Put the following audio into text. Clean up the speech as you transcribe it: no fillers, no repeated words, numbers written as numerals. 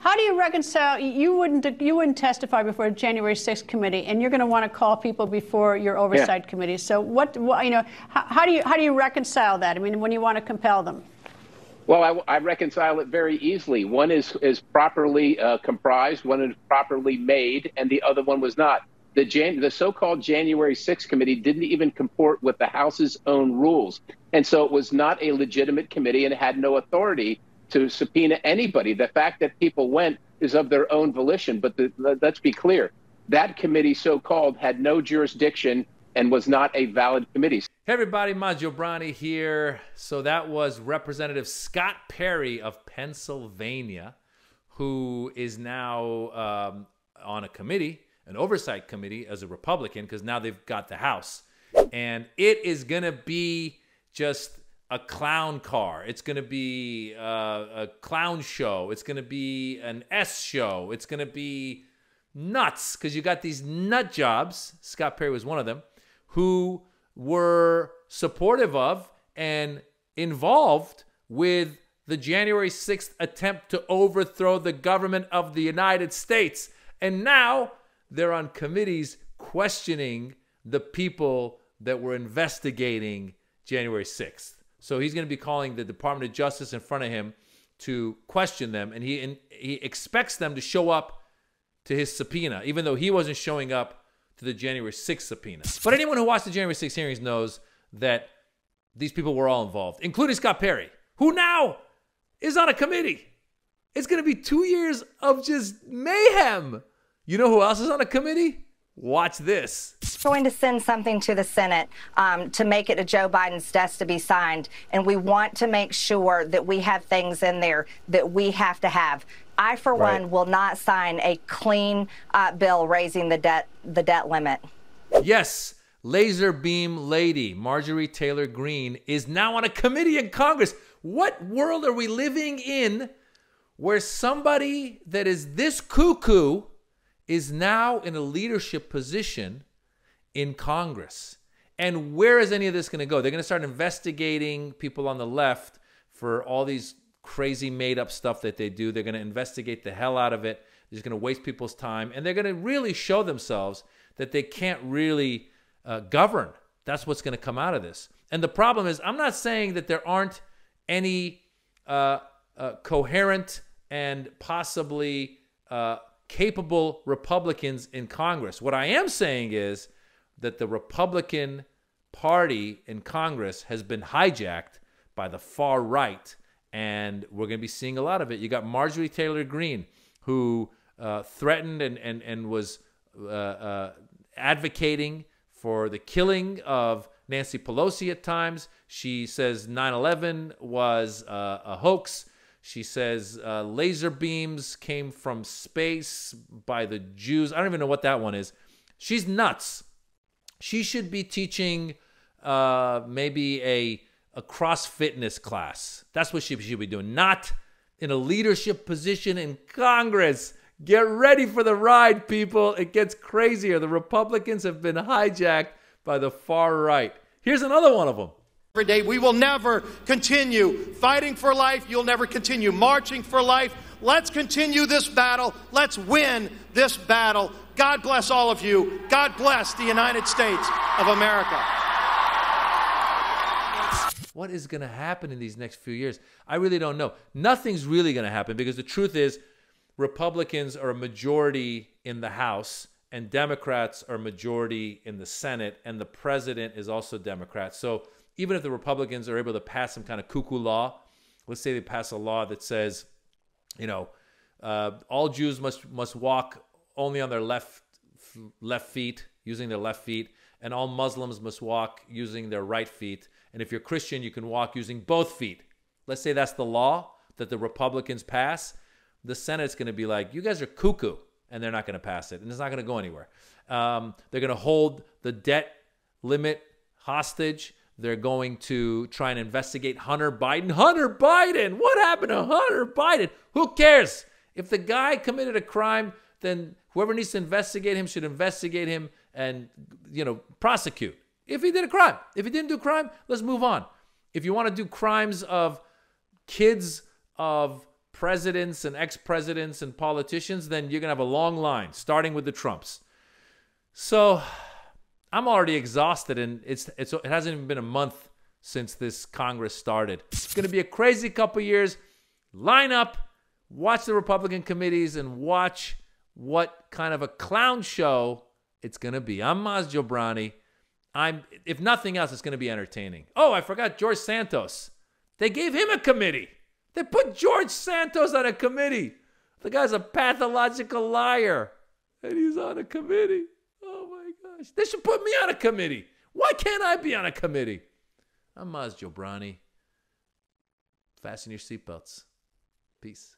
How do you reconcile? You wouldn't testify before the January 6th committee, and you're going to want to call people before your oversight committee. So how do you reconcile that? I mean, when you want to compel them. Well, I reconcile it very easily. One is properly comprised, one is properly made, and the other one was not. The so-called January 6th committee didn't even comport with the House's own rules. And so it was not a legitimate committee and had no authority to subpoena anybody. The fact that people went is of their own volition. But let's be clear, that committee so-called had no jurisdiction and was not a valid committee. Hey everybody, Maz Jobrani here. So that was Representative Scott Perry of Pennsylvania, who is now on a committee, an oversight committee as a Republican, because now they've got the House. And it is going to be just a clown car. It's going to be a clown show. It's going to be an S show. It's going to be nuts, because you got these nut jobs, Scott Perry was one of them, who were supportive of and involved with the January 6th attempt to overthrow the government of the United States. And now they're on committees questioning the people that were investigating January 6th. So he's going to be calling the Department of Justice in front of him to question them. And he expects them to show up to his subpoena, even though he wasn't showing up to the January 6th subpoena. But anyone who watched the January 6th hearings knows that these people were all involved, including Scott Perry, who now is on a committee. It's going to be 2 years of just mayhem. You know who else is on a committee? Watch this. Going to send something to the Senate to make it to Joe Biden's desk to be signed, and we want to make sure that we have things in there that we have to have. I, for one, will not sign a clean bill raising the debt limit. Yes, laser beam lady Marjorie Taylor Greene is now on a committee in Congress. What world are we living in where somebody that is this cuckoo is now in a leadership position in Congress? And where is any of this going to go? They're going to start investigating people on the left for all these crazy made-up stuff that they do. They're going to investigate the hell out of it. They're just going to waste people's time. And they're going to really show themselves that they can't really govern. That's what's going to come out of this. And the problem is, I'm not saying that there aren't any coherent and possibly capable Republicans in Congress. What I am saying is that the Republican Party in Congress has been hijacked by the far right, and we're going to be seeing a lot of it. You got Marjorie Taylor Greene, who threatened and was advocating for the killing of Nancy Pelosi at times. She says 9/11 was a hoax. She says laser beams came from space by the Jews. I don't even know what that one is. She's nuts. She should be teaching maybe a cross fitness class. That's what she should be doing. Not in a leadership position in Congress. Get ready for the ride, people. It gets crazier. The Republicans have been hijacked by the far right. Here's another one of them. Every day, we will never continue fighting for life. You'll never continue marching for life. Let's continue this battle. Let's win this battle. God bless all of you. God bless the United States of America. What is going to happen in these next few years? I really don't know. Nothing's really going to happen, because the truth is Republicans are a majority in the House and Democrats are a majority in the Senate, and the president is also Democrat. So even if the Republicans are able to pass some kind of cuckoo law, let's say they pass a law that says, you know, all Jews must walk only on their left feet, using their left feet, and all Muslims must walk using their right feet. And if you're Christian, you can walk using both feet. Let's say that's the law that the Republicans pass. The Senate's going to be like, you guys are cuckoo, and they're not going to pass it, and it's not going to go anywhere. They're going to hold the debt limit hostage. They're going to try and investigate Hunter Biden. Hunter Biden! What happened to Hunter Biden? Who cares? If the guy committed a crime, then whoever needs to investigate him should investigate him and, you know, prosecute. If he did a crime. If he didn't do a crime, let's move on. If you want to do crimes of kids of presidents and ex-presidents and politicians, then you're going to have a long line, starting with the Trumps. So I'm already exhausted, and it hasn't even been a month since this Congress started. It's going to be a crazy couple years. Line up, watch the Republican committees, and watch what kind of a clown show it's going to be. I'm Maz Jobrani. If nothing else, it's going to be entertaining. Oh, I forgot George Santos. They gave him a committee. They put George Santos on a committee. The guy's a pathological liar, and he's on a committee. Oh, my gosh. They should put me on a committee. Why can't I be on a committee? I'm Maz Jobrani. Fasten your seatbelts. Peace.